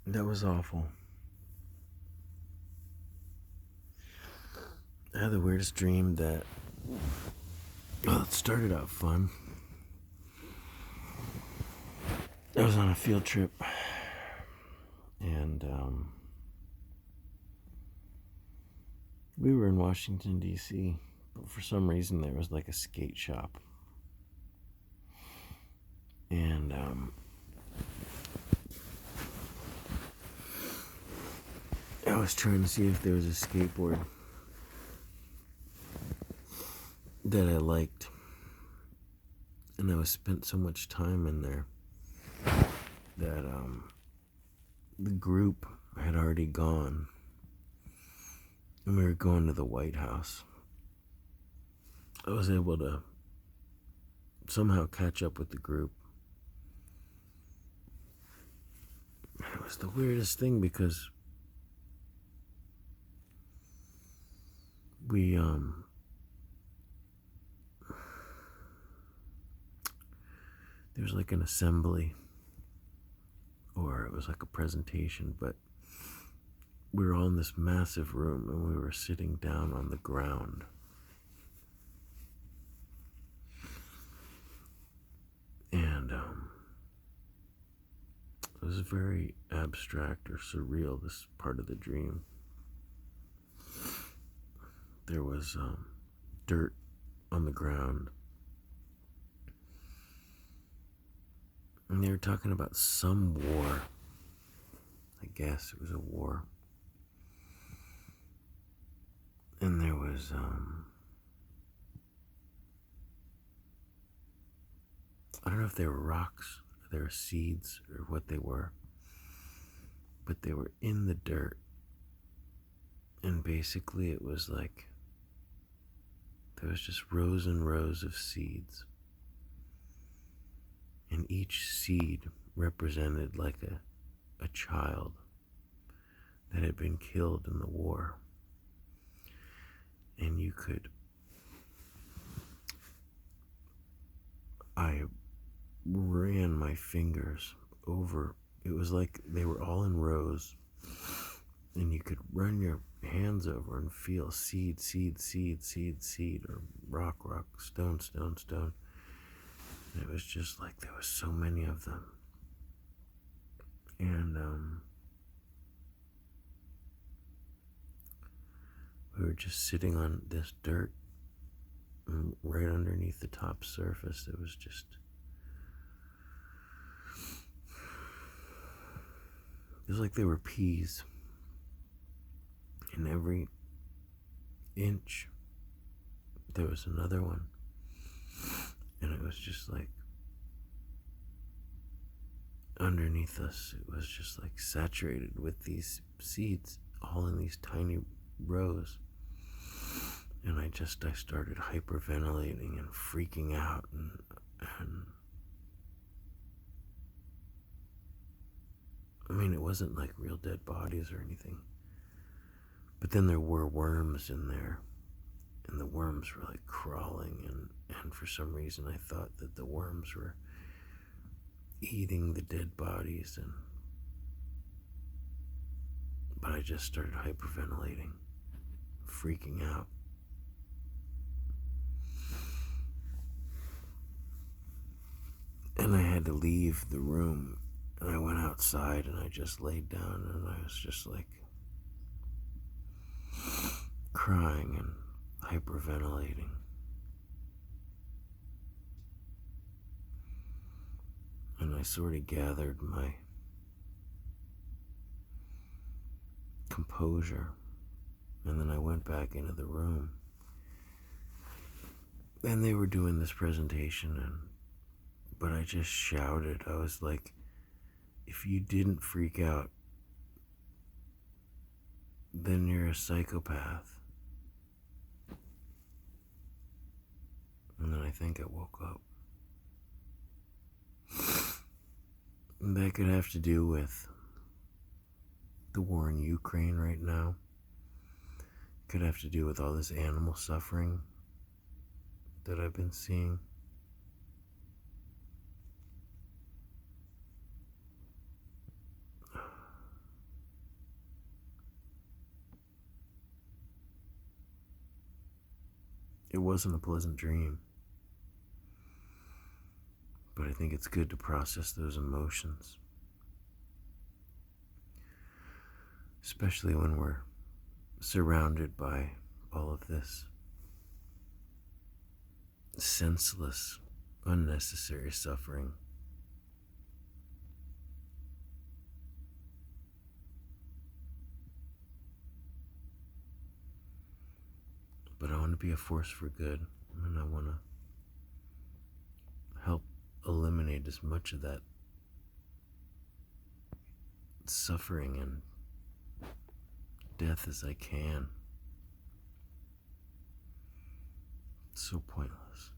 That was awful. I had the weirdest dream that, well, it started out fun. I was on a field trip, and we were in Washington, D.C., but for some reason there was like a skate shop. And I was trying to see if there was a skateboard that I liked. And I was spent so much time in there that the group had already gone. And we were going to the White House. I was able to somehow catch up with the group. It was the weirdest thing because we there was like an assembly, or it was like a presentation, but we were all in this massive room and we were sitting down on the ground. And it was very abstract or surreal, this part of the dream. There was dirt on the ground. And they were talking about some war. I guess it was a war. And there was I don't know if they were rocks, or they were seeds, or what they were, but they were in the dirt. And basically it was like there was just rows and rows of seeds. And each seed represented like a child that had been killed in the war. And I ran my fingers over, it was like they were all in rows, and you could run your hands over and feel seed, seed, seed, seed, seed, or rock, rock, stone, stone, stone. And it was just like there was so many of them. And we were just sitting on this dirt, and right underneath the top surface, it was just, it was like they were peas. In every inch, there was another one. And it was just like, underneath us, it was just like saturated with these seeds, all in these tiny rows. And I started hyperventilating and freaking out, and I mean, it wasn't like real dead bodies or anything. But then there were worms in there, and the worms were like crawling, and for some reason I thought that the worms were eating the dead bodies, but I just started hyperventilating, freaking out. And I had to leave the room, and I went outside and I just laid down, and I was just like crying and hyperventilating. And I sort of gathered my composure, and then I went back into the room. And they were doing this presentation, but I just shouted. I was like, if you didn't freak out, then you're a psychopath. And then I think I woke up. And that could have to do with the war in Ukraine right now. It could have to do with all this animal suffering that I've been seeing. it wasn't a pleasant dream. But I think it's good to process those emotions, especially when we're surrounded by all of this senseless, unnecessary suffering. But I want to be a force for good, and I want to help eliminate as much of that suffering and death as I can. It's so pointless.